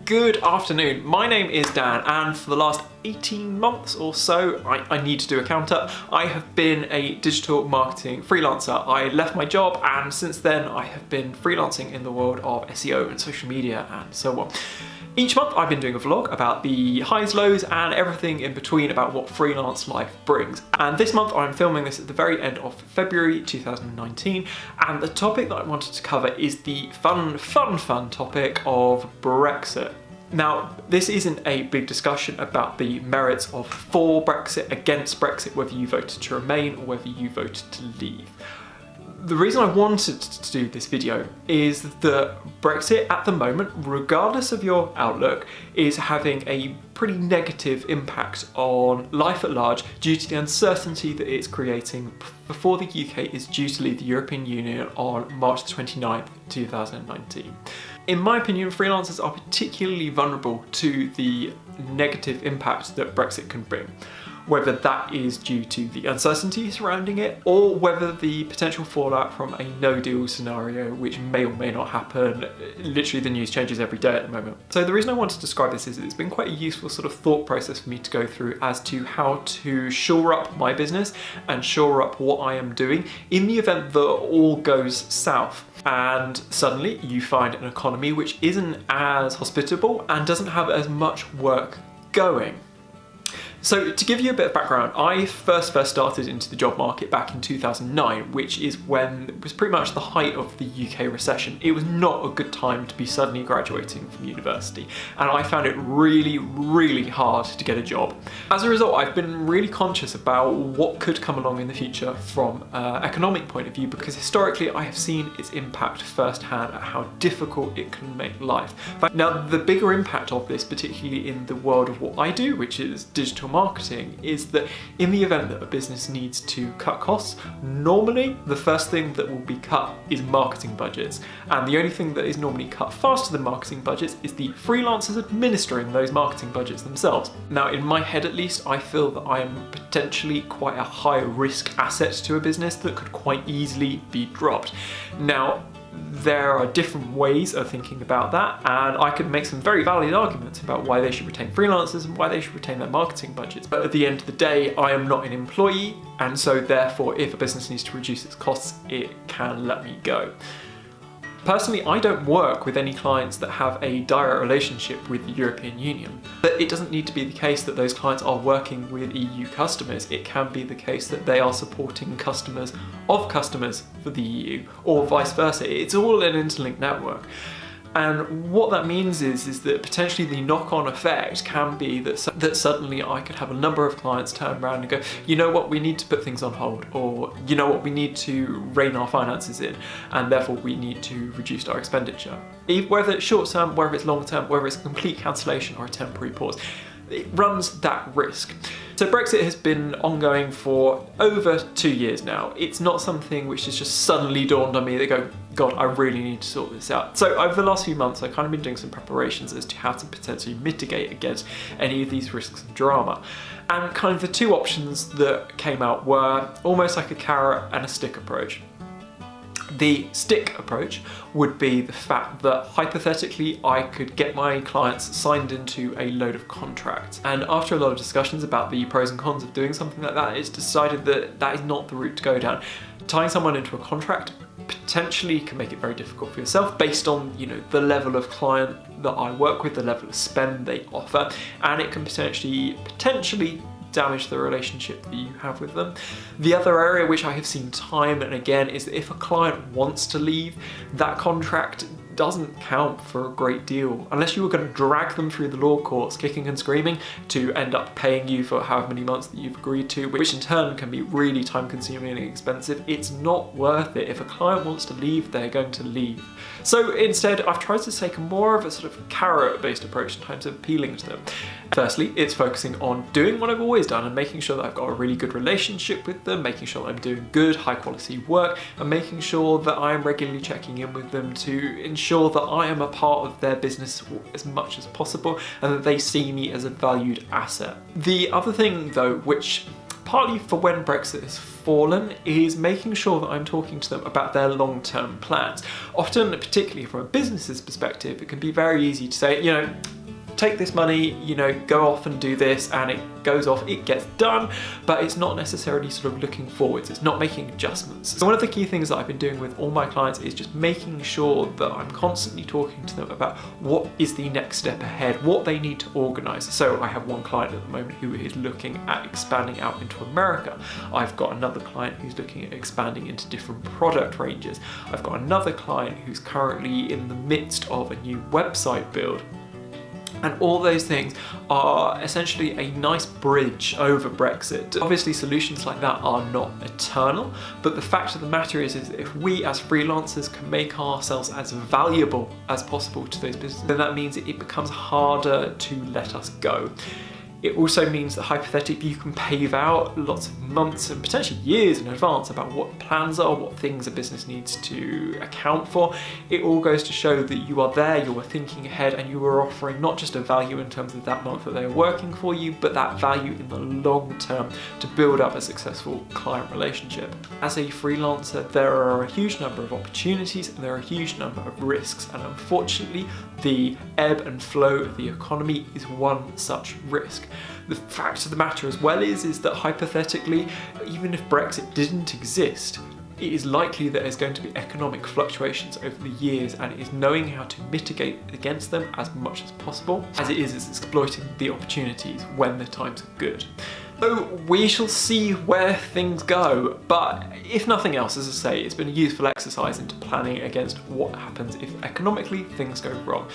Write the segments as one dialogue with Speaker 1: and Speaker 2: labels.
Speaker 1: Good afternoon, my name is Dan, and for the last 18 months or so, I need to do a count up, I have been a digital marketing freelancer. I left my job and since then I have been freelancing in the world of SEO and social media and so on. Each month I've been doing a vlog about the highs, lows and everything in between about what freelance life brings. And this month I'm filming this at the very end of February 2019, and the topic that I wanted to cover is the fun topic of Brexit. Now, this isn't a big discussion about the merits of for Brexit, against Brexit, whether you voted to remain or whether you voted to leave. The reason I wanted to do this video is that Brexit at the moment, regardless of your outlook, is having a pretty negative impact on life at large due to the uncertainty that it's creating before the UK is due to leave the European Union on March 29th, 2019. In my opinion, freelancers are particularly vulnerable to the negative impact that Brexit can bring, whether that is due to the uncertainty surrounding it or whether the potential fallout from a no-deal scenario which may or may not happen. Literally the news changes every day at the moment. So the reason I want to describe this is it's been quite a useful sort of thought process for me to go through as to how to shore up my business and shore up what I am doing in the event that all goes south and suddenly you find an economy which isn't as hospitable and doesn't have as much work going. So to give you a bit of background, I first started into the job market back in 2009, which is when it was pretty much the height of the UK recession. It was not a good time to be suddenly graduating from university, and I found it really hard to get a job. As a result, I've been really conscious about what could come along in the future from an economic point of view, because historically I have seen its impact firsthand at how difficult it can make life. Now, the bigger impact of this, particularly in the world of what I do, which is digital marketing, is that in the event that a business needs to cut costs, normally the first thing that will be cut is marketing budgets, and the only thing that is normally cut faster than marketing budgets is the freelancers administering those marketing budgets themselves. Now, in my head at least, I feel that I am potentially quite a high risk asset to a business that could quite easily be dropped. Now, there are different ways of thinking about that, and I could make some very valid arguments about why they should retain freelancers and why they should retain their marketing budgets. But at the end of the day, I am not an employee, and so therefore if a business needs to reduce its costs, it can let me go. Personally, I don't work with any clients that have a direct relationship with the European Union, but it doesn't need to be the case that those clients are working with EU customers. It can be the case that they are supporting customers of customers for the EU, or vice versa. It's all an interlinked network. And what that means is that potentially the knock-on effect can be that suddenly I could have a number of clients turn around and go, you know what, we need to put things on hold, or you know what, we need to rein our finances in, and therefore we need to reduce our expenditure. Whether it's short-term, whether it's long-term, whether it's a complete cancellation or a temporary pause, it runs that risk. So Brexit has been ongoing for over 2 years now. It's not something which has just suddenly dawned on me that go, God, I really need to sort this out. So over the last few months, I've kind of been doing some preparations as to how to potentially mitigate against any of these risks of drama. And kind of the two options that came out were almost like a carrot and a stick approach. The stick approach would be the fact that hypothetically I could get my clients signed into a load of contracts, and after a lot of discussions about the pros and cons of doing something like that, it's decided that that is not the route to go down. Tying someone into a contract potentially can make it very difficult for yourself based on, you know, the level of client that I work with, the level of spend they offer, and it can potentially damage the relationship that you have with them. The other area which I have seen time and again is that if a client wants to leave, that contract doesn't count for a great deal unless you were going to drag them through the law courts kicking and screaming to end up paying you for however many months that you've agreed to, which in turn can be really time consuming and expensive. It's not worth it. If a client wants to leave, they're going to leave. So instead, I've tried to take more of a sort of carrot-based approach in terms of appealing to them. Firstly, it's focusing on doing what I've always done and making sure that I've got a really good relationship with them, making sure that I'm doing good, high quality work, and making sure that I'm regularly checking in with them to ensure that I am a part of their business as much as possible and that they see me as a valued asset. The other thing though, which partly for when Brexit has fallen, is making sure that I'm talking to them about their long-term plans. Often, particularly from a business's perspective, it can be very easy to say, you know, take this money, you know, go off and do this, and it goes off, it gets done, but it's not necessarily sort of looking forwards, it's not making adjustments. So one of the key things that I've been doing with all my clients is just making sure that I'm constantly talking to them about what is the next step ahead, what they need to organize. So I have one client at the moment who is looking at expanding out into America. I've got another client who's looking at expanding into different product ranges. I've got another client who's currently in the midst of a new website build. And all those things are essentially a nice bridge over Brexit. Obviously, solutions like that are not eternal, but the fact of the matter is if we as freelancers can make ourselves as valuable as possible to those businesses, then that means it becomes harder to let us go. It also means that hypothetically you can pave out lots of months and potentially years in advance about what plans are, what things a business needs to account for. It all goes to show that you are there, you are thinking ahead, and you are offering not just a value in terms of that month that they're working for you, but that value in the long term to build up a successful client relationship. As a freelancer, there are a huge number of opportunities and there are a huge number of risks, and unfortunately the ebb and flow of the economy is one such risk. The fact of the matter as well is that hypothetically, even if Brexit didn't exist, it is likely that there's going to be economic fluctuations over the years, and it is knowing how to mitigate against them as much as possible, as it is exploiting the opportunities when the times are good. So we shall see where things go, but if nothing else, as I say, it's been a useful exercise into planning against what happens if economically things go wrong.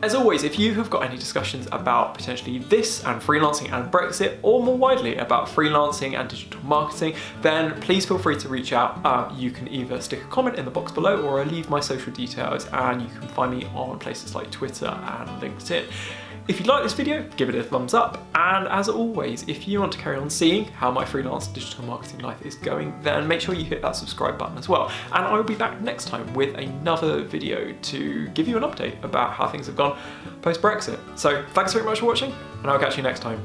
Speaker 1: As always, if you have got any discussions about potentially this and freelancing and Brexit, or more widely about freelancing and digital marketing, then please feel free to reach out. You can either stick a comment in the box below or leave my social details, and you can find me on places like Twitter and LinkedIn. If you like this video, give it a thumbs up, and as always, if you want to carry on seeing how my freelance digital marketing life is going, then make sure you hit that subscribe button as well. And I will be back next time with another video to give you an update about how things have gone post-Brexit. So thanks very much for watching, and I'll catch you next time.